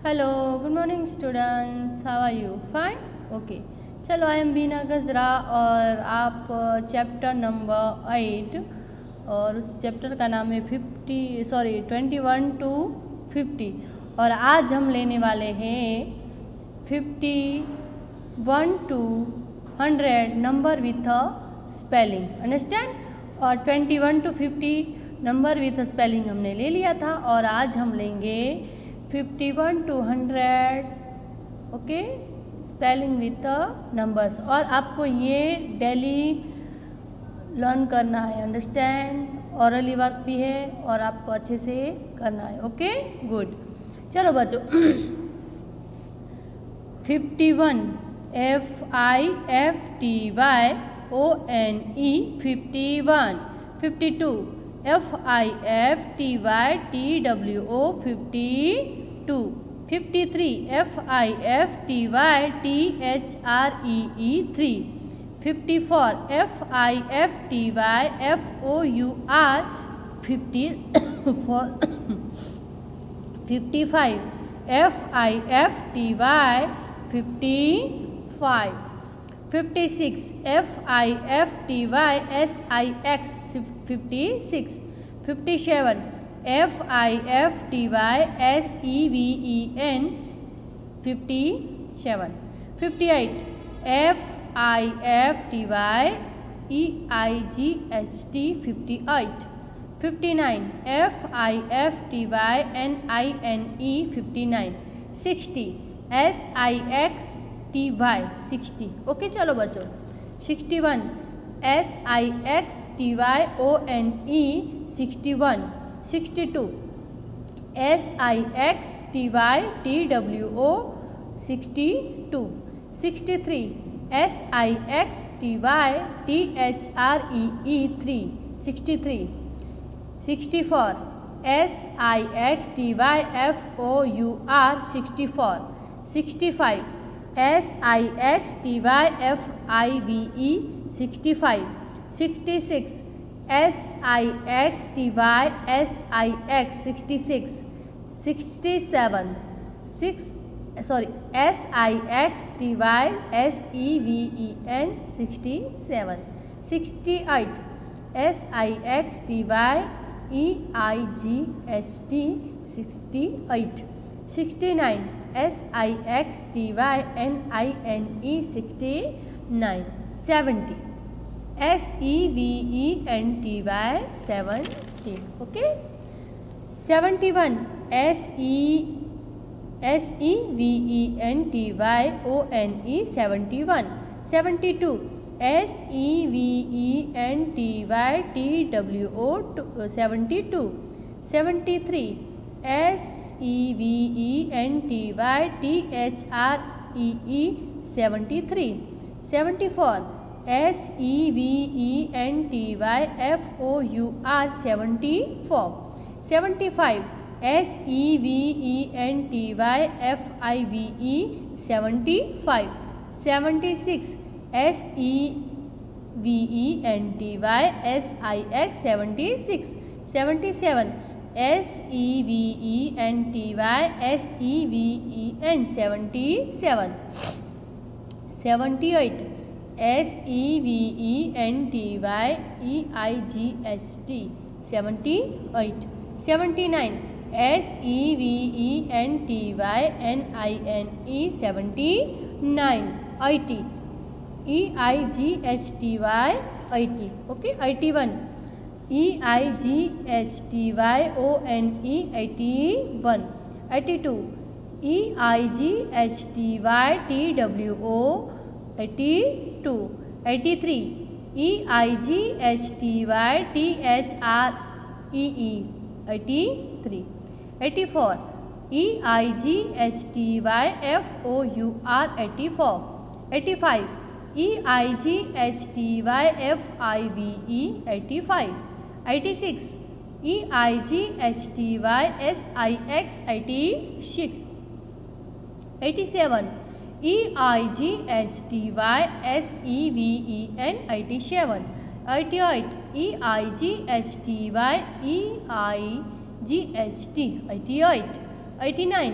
Hello good morning students, how are you? Fine, okay. चलो, I M बीना गजरा और आप चैप्टर नंबर 8 और उस चैप्टर का नाम है 21 to 50 और आज हम लेने वाले हैं 51 to 100 number with a spelling, understand. और 21 to 50 number with a spelling हमने ले लिया था और आज हम लेंगे 51 to 100 okay spelling with numbers. और आपको ये डेली लर्न करना है, अंडरस्टैंड। ऑरली वर्क भी है और आपको अच्छे से करना है, ओके गुड। चलो बच्चों 51 FIFTYONE 51, 52 FIFTYTWO 52, 53 FIFTYTHREE 3, 54 FIFTYFOUR 54, 55 FIFTY 55, 56 FIFTYSIX 56, 57 FIFTYSEVEN 57, 58 FIFTYEIGHT 58, 59 FIFTYNINE 59, 60 SIXTY 60, okay. चलो बच्चों 61 SIXTYONE 61, 62 SIXTYTWO 62, 63 SIXTYTHREE 3, 63, 64 SIXTYFOUR 64, 65 SIXTYFIVE 65, 66 SIXTYSIX 66, 67 SIXTYSEVEN 67, 68 SIXTYEIGHT 68, 69 SIXTYNINE 69, 70 SEVENTY 70, okay। 71 SEVENTYONE 71, 72 SEVENTYTWO 72, 73 SEVENTYTHREE 73, 74 SEVENTYFOUR 74, 75 SEVENTYFIVE 75, 76 SEVENTYSIX 76, 77 SEVENTYSEVEN 77, 78 SEVENTYEIGHT 78, 79 SEVENTYNINE 79, 80 EIGHTY 80, okay। 81 EIGHTYONE 81, 82 EIGHTYTWO 82, 83 EIGHTYTHREE 83, 84 EIGHTYFOUR 84, 85 EIGHTYFIVE 85, 86 EIGHTYSIX 86, 87 EIGHTYSEVEN 87, 88 EIGHTYEIGHT 88, 89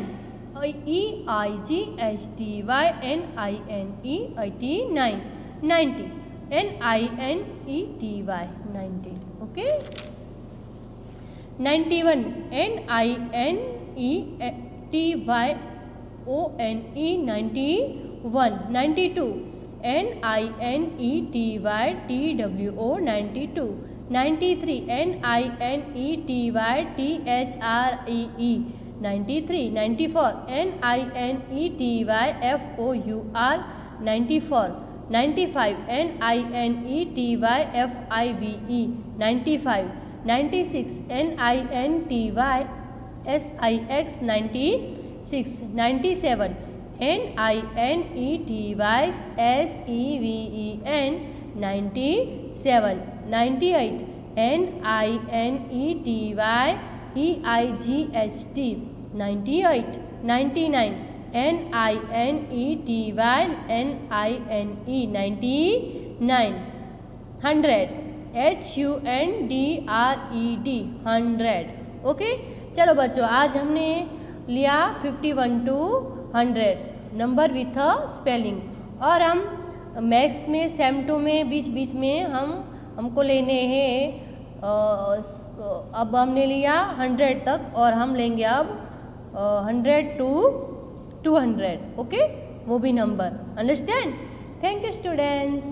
EIGHTYNINE 90 NINETY 90 okay 91 NINETYONE 91 92 NINETYTWO 92 93 NINETYTHREE 93 94 NINETYFOUR 94 95 NINETYFIVE 95 96 NINTYSIX 96 97 NINETYSEVEN 97 98 NINETYEIGHT 98 99 NINETYNINE 99 100 HUNDRED 100 okay. चलो बच्चों, आज हमने लिया 51 to 100 number with spelling, और हम maths में same to में बीच बीच में हमको लेने हैं। अब हमने लिया 100 तक और हम लेंगे अब 100 to 200 ओके, वो भी number. Understand? Thank you students.